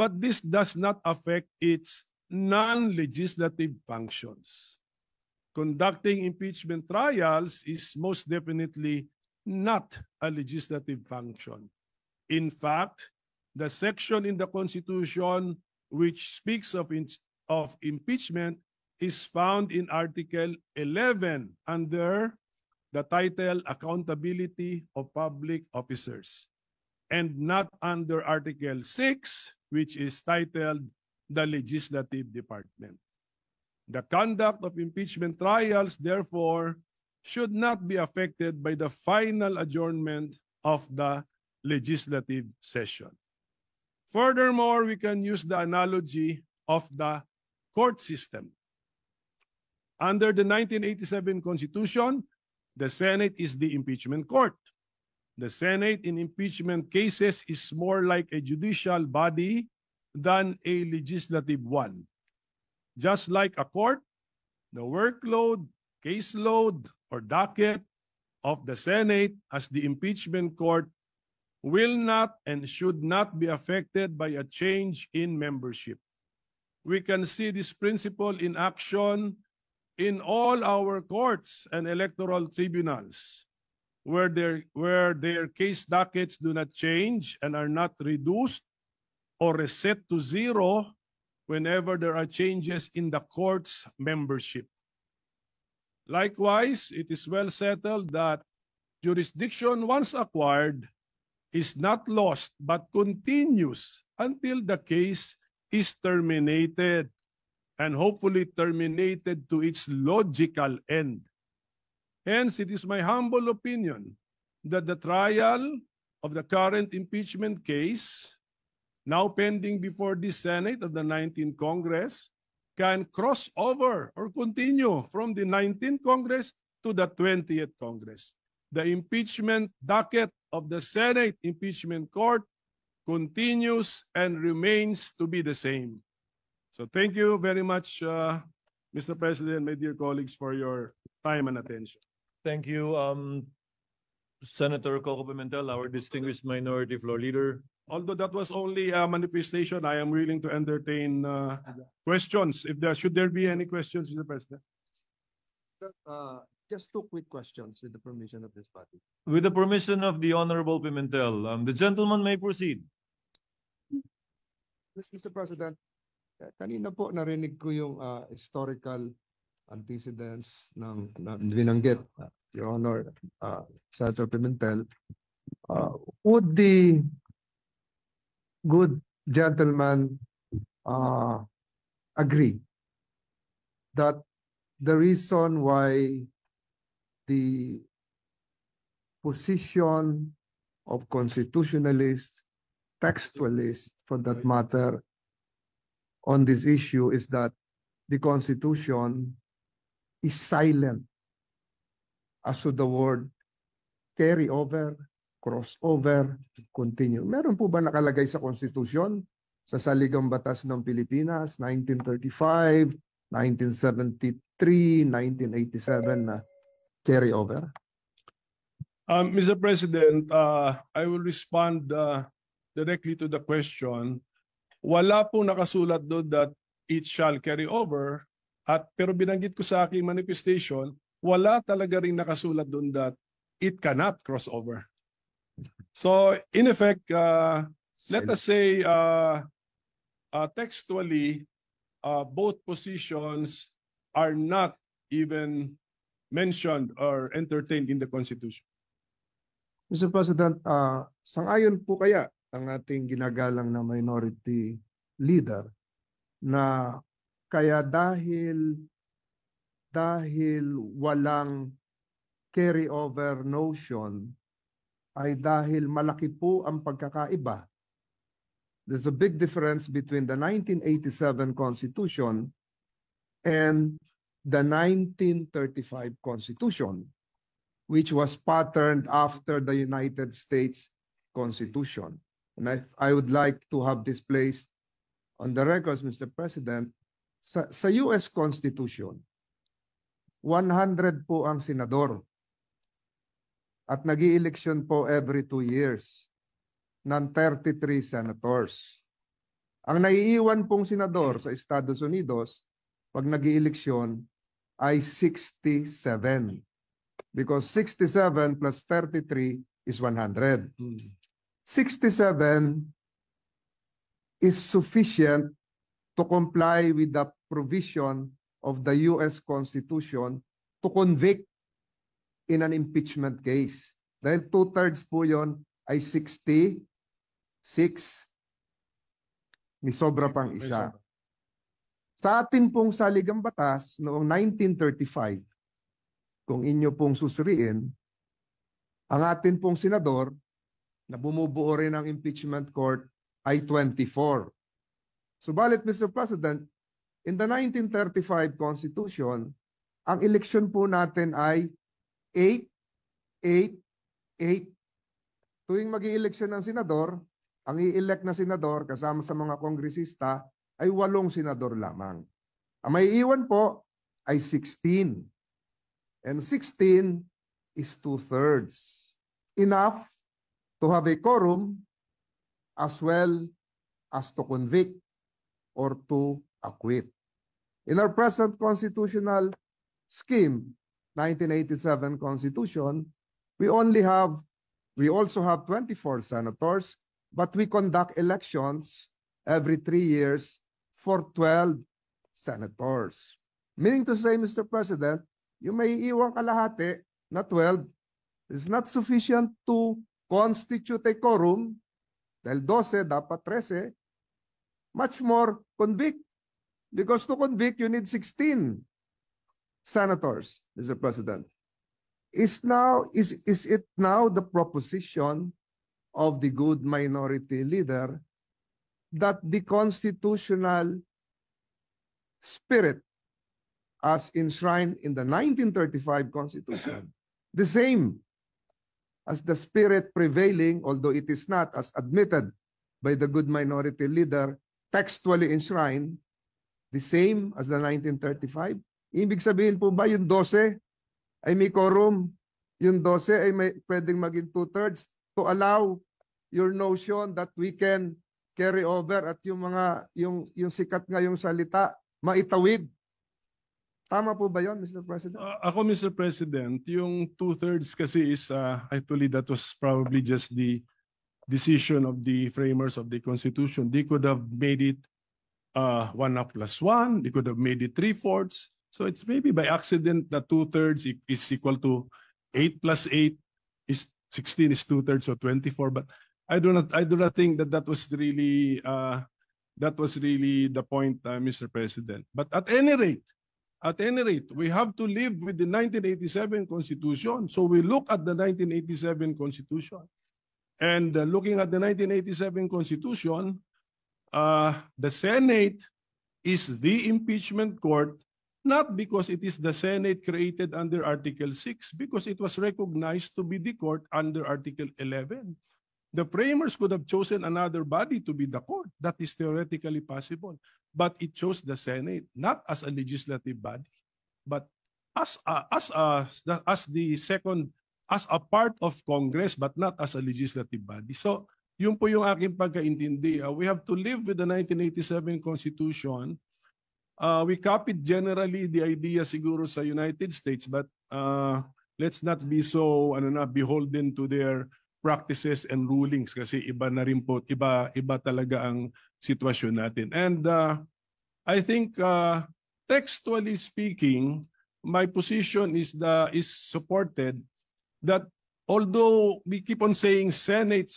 but this does not affect its non-legislative functions. Conducting impeachment trials is most definitely not a legislative function. In fact, the section in the Constitution which speaks of impeachment is found in Article 11 under the title Accountability of Public Officers, and not under Article 6, which is titled the Legislative Department. The conduct of impeachment trials, therefore, should not be affected by the final adjournment of the legislative session. Furthermore, we can use the analogy of the court system. Under the 1987 Constitution, the Senate is the impeachment court. The Senate in impeachment cases is more like a judicial body than a legislative one. Just like a court, the workload, caseload, or docket of the Senate as the impeachment court will not and should not be affected by a change in membership. We can see this principle in action in all our courts and electoral tribunals, where their case dockets do not change and are not reduced or reset to zero whenever there are changes in the court's membership. Likewise, it is well settled that jurisdiction once acquired is not lost but continues until the case is terminated, and hopefully terminated to its logical end. Hence, it is my humble opinion that the trial of the current impeachment case, now pending before the Senate of the 19th Congress, can cross over or continue from the 19th Congress to the 20th Congress. The impeachment docket of the Senate Impeachment Court continues and remains to be the same. So thank you very much, Mr. President, my dear colleagues, for your time and attention. Thank you, Senator Coco Pimentel, our distinguished Minority Floor Leader. Although that was only a manifestation, I am willing to entertain questions. Should there be any questions, Mr. President? Just two quick questions with the permission of this body. With the permission of the Honorable Pimentel, the gentleman may proceed. Mr. President, kanina po narinig ko yung historical antecedents ng binanggit, Your Honor, Senator Pimentel. Would the good gentleman agree that the reason why the position of constitutionalists, textualists for that matter, on this issue is that the Constitution is silent as to the word carry over, crossover, continue. Meron po ba nakalagay sa Constitution, sa Saligang Batas ng Pilipinas, 1935, 1973, 1987 na carry over? Mr. President, I will respond directly to the question. Wala pong nakasulat doon that it shall carry over, pero binanggit ko sa aking manifestation, wala talaga rin nakasulat doon that it cannot cross over. So in effect, let us say textually, both positions are not even mentioned or entertained in the Constitution. Mr. President, sangayon po kaya ang ating ginagalang na minority leader na kaya dahil walang carry over notion ay dahil malaki po ang pagkakaiba. There's a big difference between the 1987 Constitution and the 1935 Constitution, which was patterned after the United States Constitution. And I would like to have this placed on the records, Mr. President. Sa US Constitution, 100 po ang senador at nag-i-eleksyon po every 2 years ng 33 senators. Ang naiiwan pong senador sa Estados Unidos pag nag-ieleksyon ay 67. Because 67 plus 33 is 100. 67 is sufficient to comply with the provision of the US Constitution to convict in an impeachment case. Dahil 2/3 po yun ay 66. May sobra pang isa. Sa atin pong saligang batas noong 1935, kung inyo pong susuriin, ang atin pong senador na bumubuo rin ng impeachment court ay 24. Subalit, Mr. President, in the 1935 Constitution, ang eleksyon po natin ay 8, 8, 8. Tuwing mag-i-eleksyon ng senador, ang i-elect na senador kasama sa mga kongresista ay 8 senador lamang. Ang may iwan po ay 16. And 16 is 2/3. Enough to have a quorum as well as to convict or to acquit. In our present constitutional scheme, 1987 Constitution, we also have 24 senators, but we conduct elections every 3 years for 12 senators. Meaning to say, Mr. President, yung may iwang kalahati na 12 is not sufficient to constitute a quorum, dahil 12, dapat 13, much more convict. Because to convict, you need 16 senators, Mr. President. Is it now the proposition of the good minority leader that the constitutional spirit as enshrined in the 1935 Constitution, the same as the spirit prevailing, although it is not as admitted by the good minority leader, textually enshrined, the same as the 1935? Ibig sabihin po ba yung 12 ay may quorum? Yung 12 ay may pwedeng maging 2/3 to allow your notion that we can carry over at yung mga yung sikat ngayong salita maitawid. Tama po ba yon, Mr. President? Ako, Mr. President, yung 2/3 kasi is actually that was probably just the decision of the framers of the Constitution. They could have made it 1+1. They could have made it 3/4. So it's maybe by accident that 2/3 is equal to 8 plus 8 is 16 is 2/3, so 24. But I do not think that was really the point, Mr. President. But at any rate, we have to live with the 1987 Constitution. So we look at the 1987 Constitution. And looking at the 1987 Constitution, the Senate is the impeachment court, not because it is the Senate created under Article 6, because it was recognized to be the court under Article 11. The framers could have chosen another body to be the court. That is theoretically possible. But it chose the Senate, not as a legislative body, but as a part of Congress, but not as a legislative body. So, yun po yung aking pagkaintindi. We have to live with the 1987 Constitution. We copied generally the idea siguro sa United States, but let's not be so beholden to their practices and rulings kasi iba na rin po, iba talaga ang sitwasyon natin. And I think textually speaking, my position is supported that although we keep on saying Senate,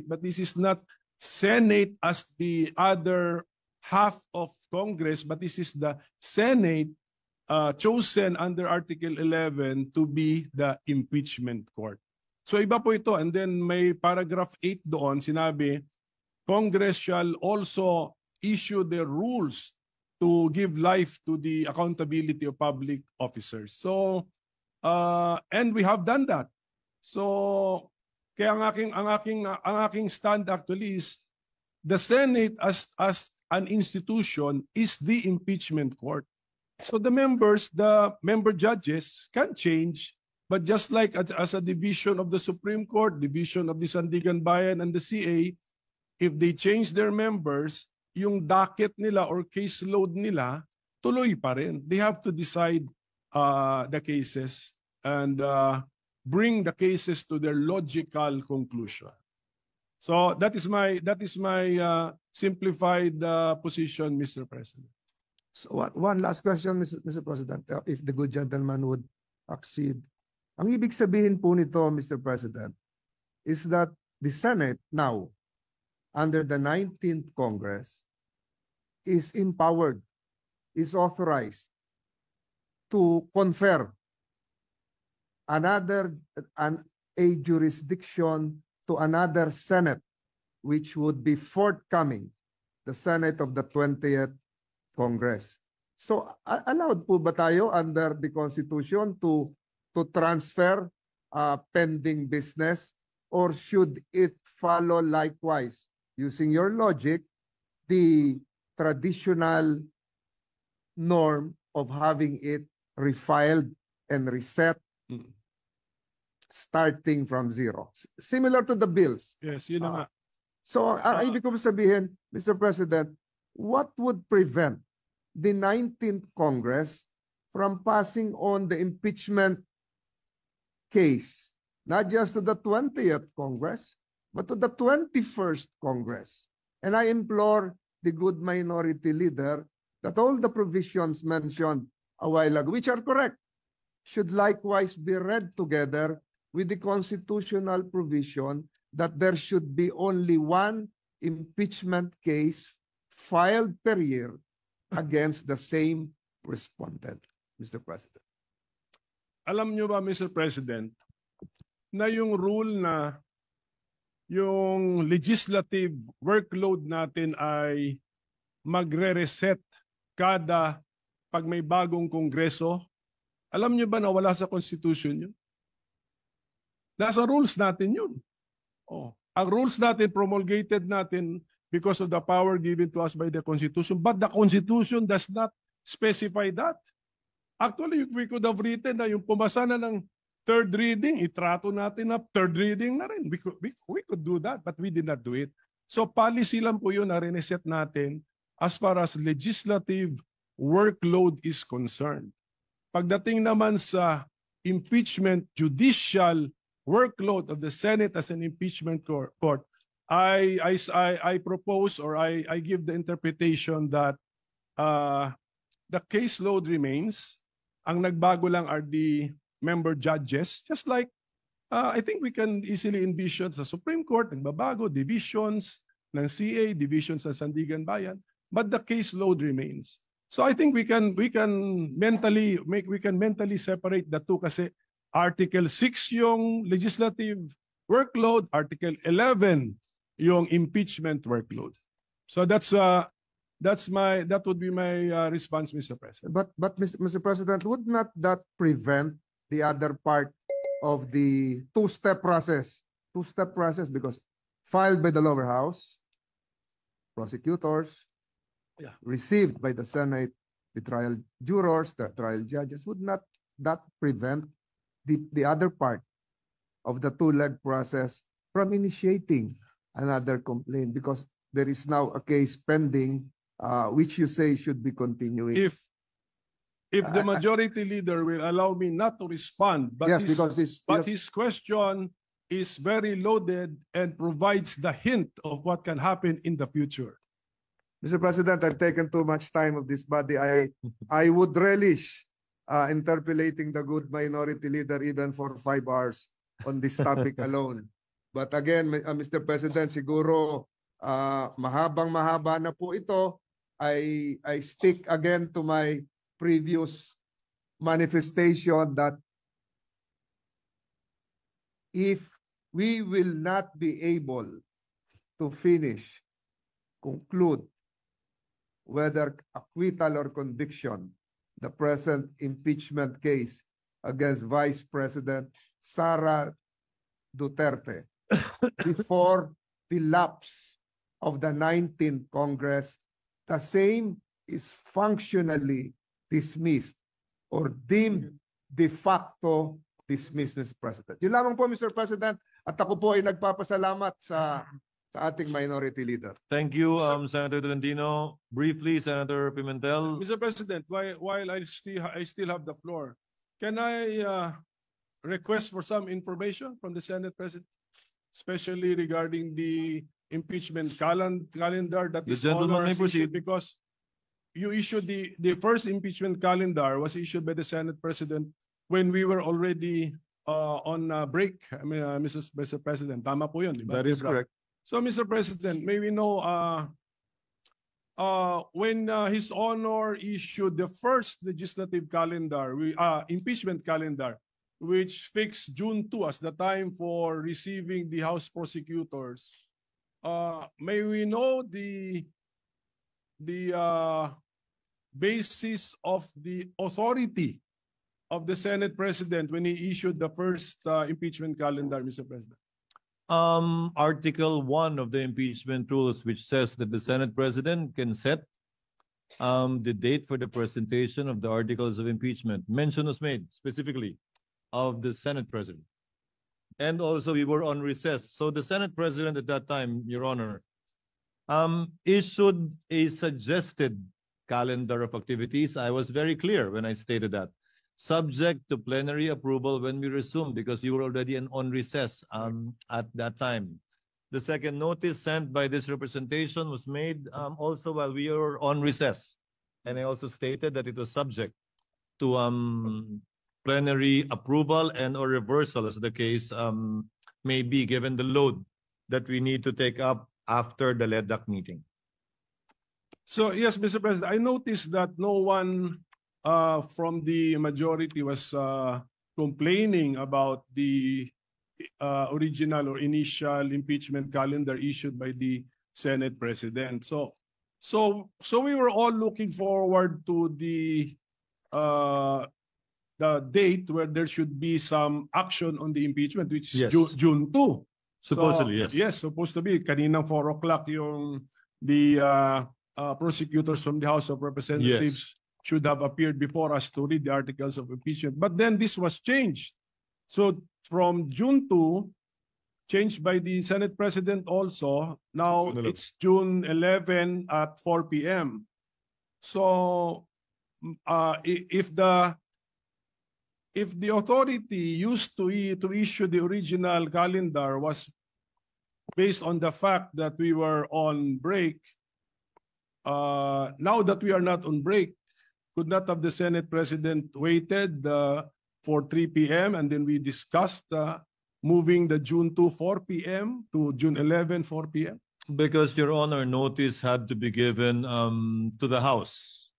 but this is not Senate as the other half of Congress, but this is the Senate chosen under Article 11 to be the impeachment court. So iba po ito. And then may paragraph 8 doon, sinabi, Congress shall also issue the rules to give life to the accountability of public officers. So, and we have done that. So, kaya ang aking stand actually is the Senate as an institution is the impeachment court. So the member judges can change, but just like as a division of the Supreme Court, division of the Sandigan Bayan and the CA, if they change their members, yung docket nila or caseload nila tuloy pa rin. They have to decide the cases and bring the cases to their logical conclusion. So that is my simplified position, Mr. President. So one last question, Mr. President, if the good gentleman would accede. Ang ibig sabihin po nito, Mr. President, is that the Senate now, under the 19th Congress, is empowered, is authorized to confer a jurisdiction to another Senate, which would be forthcoming, the Senate of the 20th Congress. So allowed po ba tayo under the Constitution to transfer pending business, or should it follow likewise, using your logic, the traditional norm of having it refiled and reset starting from zero? Similar to the bills. Yes, yun na nga. So, ang ibig ko sabihin, Mr. President, what would prevent the 19th Congress from passing on the impeachment case, not just to the 20th Congress, but to the 21st Congress? And I implore the good minority leader that all the provisions mentioned a while ago, which are correct, should likewise be read together with the constitutional provision that there should be only one impeachment case filed per year against the same respondent, Mr. President. Alam nyo ba, Mr. President, na yung rule na yung legislative workload natin ay magre-reset pag may bagong kongreso? Alam nyo ba na wala sa Constitution yun? Nasa rules natin yun. Ang rules natin, promulgated natin because of the power given to us by the Constitution. But the Constitution does not specify that. Actually, we could have written na yung pumasa na ng third reading, itrato natin na third reading na rin. We could do that, but we did not do it. So policy lang po yun na reset natin as far as legislative workload is concerned. Pagdating naman sa impeachment judicial workload of the Senate as an impeachment court, I propose, or I give the interpretation that the caseload remains. Ang nagbago lang are the member judges, just like I think we can easily envision sa Supreme Court, nagbabago, divisions ng CA, divisions ng Sandigan Bayan, but the caseload remains. So I think we can mentally separate the two, kasi Article 6 yung legislative workload, Article 11 yung impeachment workload. So that would be my response, Mr. President. But Mr. President, would not that prevent the other part of the two-step process? Two-step process, because filed by the lower house, prosecutors, received by the Senate, the trial jurors, the trial judges, would not that prevent the other part of the two-leg process from initiating another complaint, because there is now a case pending, which you say should be continuing? If the majority leader will allow me not to respond, but yes, because his question is very loaded and provides the hint of what can happen in the future. Mr. President, I've taken too much time of this body. I would relish interpolating the good minority leader even for 5 hours on this topic alone. But again, Mr. President, siguro mahabang-mahaba na po ito. I stick again to my previous manifestation that if we will not be able to conclude whether acquittal or conviction the present impeachment case against Vice President Sara Duterte before the lapse of the 19th Congress, the same is functionally dismissed or deemed de facto dismissed, Mr. President. Yun lamang po, Mr. President, at ako po ay nagpapasalamat sa sa ating minority leader. Thank you, Sir- Senator Tolentino. Briefly, Senator Pimentel. Mr. President, while I still have the floor, can I request for some information from the Senate President, especially regarding the impeachment calendar that The is gentleman may honors issued, proceed. because you issued the first impeachment calendar was issued by the Senate President when we were already on break. I mean, Mr. President, tama po yun, di ba? That is correct. So, Mr. President, may we know when His Honor issued the first legislative calendar, impeachment calendar, which fixed June 2 as the time for receiving the House prosecutors, may we know the basis of the authority of the Senate President when he issued the first impeachment calendar, Mr. President? Article 1 of the impeachment rules, which says that the Senate President can set the date for the presentation of the articles of impeachment. Mention was made specifically of the Senate President. And also we were on recess. So the Senate President at that time, Your Honor, issued a suggested calendar of activities. I was very clear when I stated that, subject to plenary approval when we resume, because you were already on recess at that time. The second notice sent by this representation was made also while we were on recess. And I also stated that it was subject to plenary approval and or reversal, as the case may be, given the load that we need to take up after the LEDAC meeting. So, yes, Mr. President, I noticed that no one from the majority was complaining about the original or initial impeachment calendar issued by the Senate President. So we were all looking forward to the date where there should be some action on the impeachment, which is Yes. June 2. Supposedly, So, yes. Yes, supposed to be. Kaninang 4 o'clock yung the prosecutors from the House of Representatives should have appeared before us to read the articles of impeachment. But then this was changed. So from June 2, changed by the Senate President also, now June 11. it's June 11 at 4 p.m. So if the authority used to issue the original calendar was based on the fact that we were on break, now that we are not on break, could not have the Senate President waited for 3 p.m. and then we discussed moving the June 2 4 p.m. to June 11 4 p.m.? Because, Your Honor, notice had to be given to the House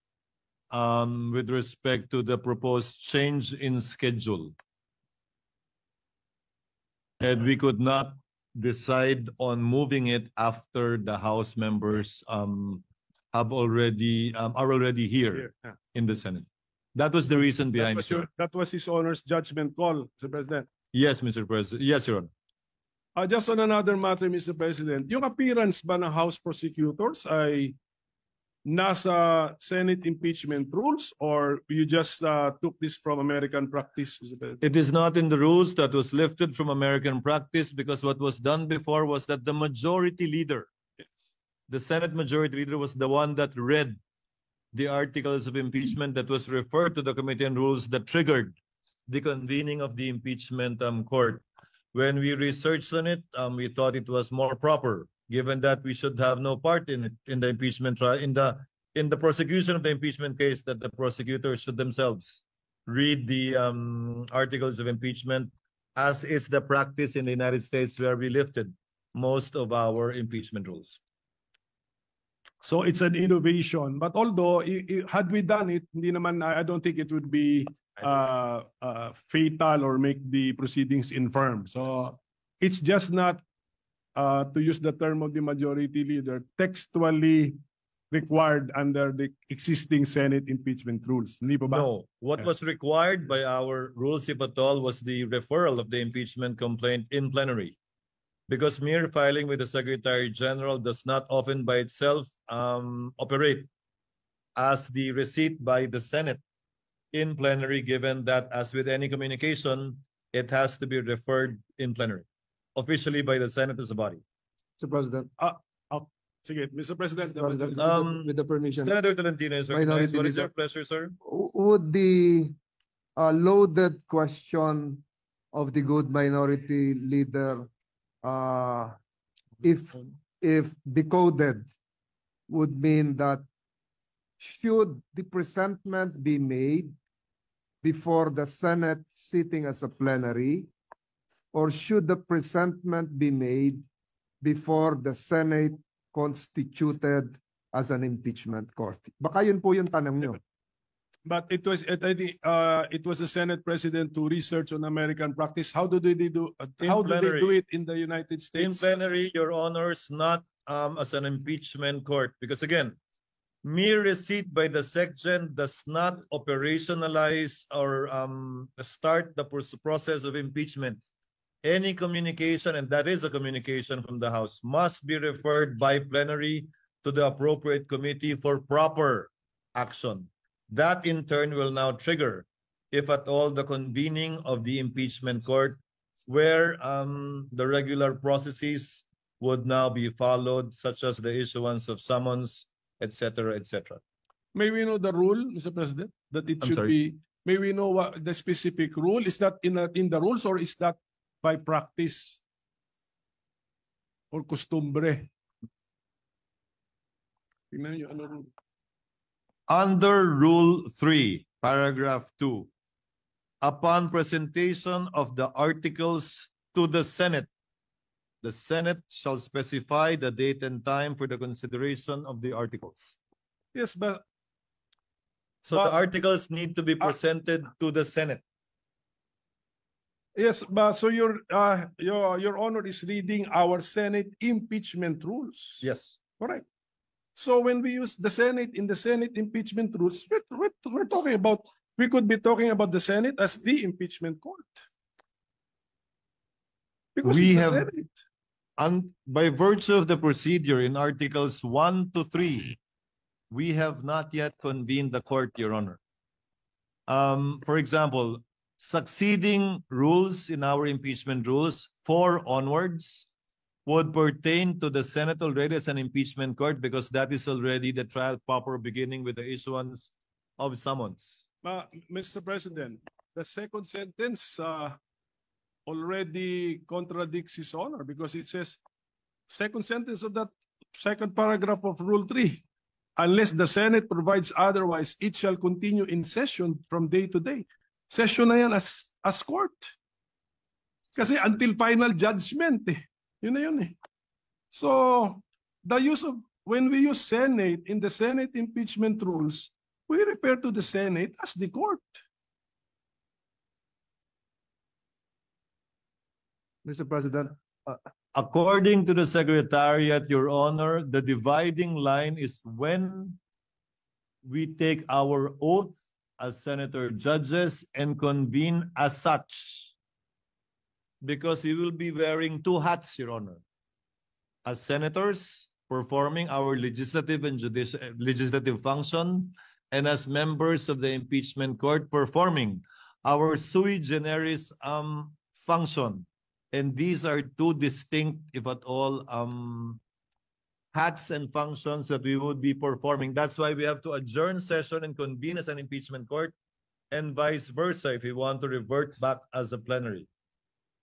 with respect to the proposed change in schedule. And we could not decide on moving it after the House members are already here in the Senate. That was the reason behind it. That was His Honor's judgment call, Mr. President. Yes, Mr. President. Yes, Your Honor. Just on another matter, Mr. President, yung appearance ba ng House prosecutors ay nasa Senate impeachment rules or you just took this from American practice, Mr. President? It is not in the rules. That was lifted from American practice because what was done before was that the majority leader, the Senate majority leader, was the one that read the articles of impeachment that was referred to the Committee on Rules that triggered the convening of the impeachment court. When we researched on it, we thought it was more proper, given that we should have no part in it, in the impeachment trial, in the prosecution of the impeachment case, that the prosecutors should themselves read the articles of impeachment, as is the practice in the United States, where we lifted most of our impeachment rules. So it's an innovation. But although had we done it, hindi naman, I don't think it would be fatal or make the proceedings infirm. So it's just not, to use the term of the majority leader, textually required under the existing Senate impeachment rules. Hindi pa ba? No, what was required by our rules, if at all, was the referral of the impeachment complaint in plenary. Because mere filing with the Secretary General does not often by itself operate as the receipt by the Senate in plenary, given that, as with any communication, it has to be referred in plenary, officially by the Senate as a body. Mr. President. Sige, Mr. President. Mr. President, with the permission. Senator Tolentino is recognized. What is your pleasure, sir? Would the loaded question of the good minority leader, if decoded, would mean that should the presentment be made before the Senate sitting as a plenary, or should the presentment be made before the Senate constituted as an impeachment court? Baka yun po yung tanong nyo. But it was the Senate President to research on American practice. How do they do? How do they do it in the United In States? plenary, Your Honors, not as an impeachment court, because again, mere receipt by the SecGen does not operationalize or start the process of impeachment. Any communication, and that is a communication from the House, must be referred by plenary to the appropriate committee for proper action. That in turn will now trigger, if at all, the convening of the impeachment court, where the regular processes would now be followed, such as the issuance of summons, etc., etc. May we know the rule, Mr. President, that it I'm should sorry? be? May we know what the specific rule is? That in the rules, or is that by practice or costumbre? Tingnan niyo, ano rule? Under Rule 3, Paragraph 2, upon presentation of the articles to the Senate shall specify the date and time for the consideration of the articles. Yes, but So the articles need to be presented to the Senate. yes, but so your Honor is reading our Senate impeachment rules. Yes. Correct. So when we use the Senate in the Senate impeachment rules, we're talking about, we could be talking about the Senate as the impeachment court. Because We it's the have- Senate. And by virtue of the procedure in Articles 1 to 3, we have not yet convened the court, Your Honor. For example, succeeding rules in our impeachment rules, 4 onwards, would pertain to the Senate already as an impeachment court, because that is already the trial proper, beginning with the issuance of summons. Mr. President, the second sentence already contradicts His Honor, because it says, second sentence of that second paragraph of Rule 3, unless the Senate provides otherwise, it shall continue in session from day to day. Session na yan as court. Kasi until final judgment eh. Yun na yun eh. So, the use of, when we use Senate in the Senate impeachment rules, we refer to the Senate as the court. Mr. President, According to the Secretariat, Your Honor, the dividing line is when we take our oath as senator judges and convene as such. Because we will be wearing 2 hats, Your Honor. As senators, performing our legislative and legislative function, and as members of the impeachment court, performing our sui generis function. And these are 2 distinct, if at all, hats and functions that we would be performing. That's why we have to adjourn session and convene as an impeachment court, and vice versa if we want to revert back as a plenary.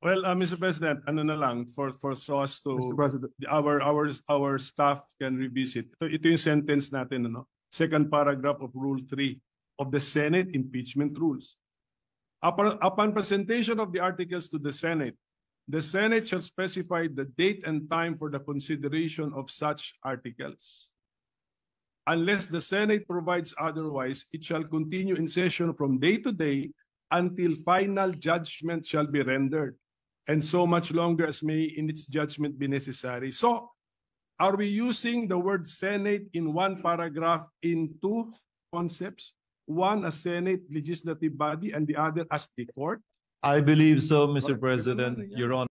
Well, Mr. President, ano na lang, for so as to Mr. President, our staff can revisit. Ito yung sentence natin, ano? Second paragraph of Rule 3 of the Senate impeachment rules. Upon presentation of the articles to the Senate shall specify the date and time for the consideration of such articles. Unless the Senate provides otherwise, it shall continue in session from day to day until final judgment shall be rendered, and so much longer as may in its judgment be necessary. So, are we using the word Senate in one paragraph in 2 concepts? One as Senate legislative body and the other as the court? I believe so, Mr. President, Your Honor.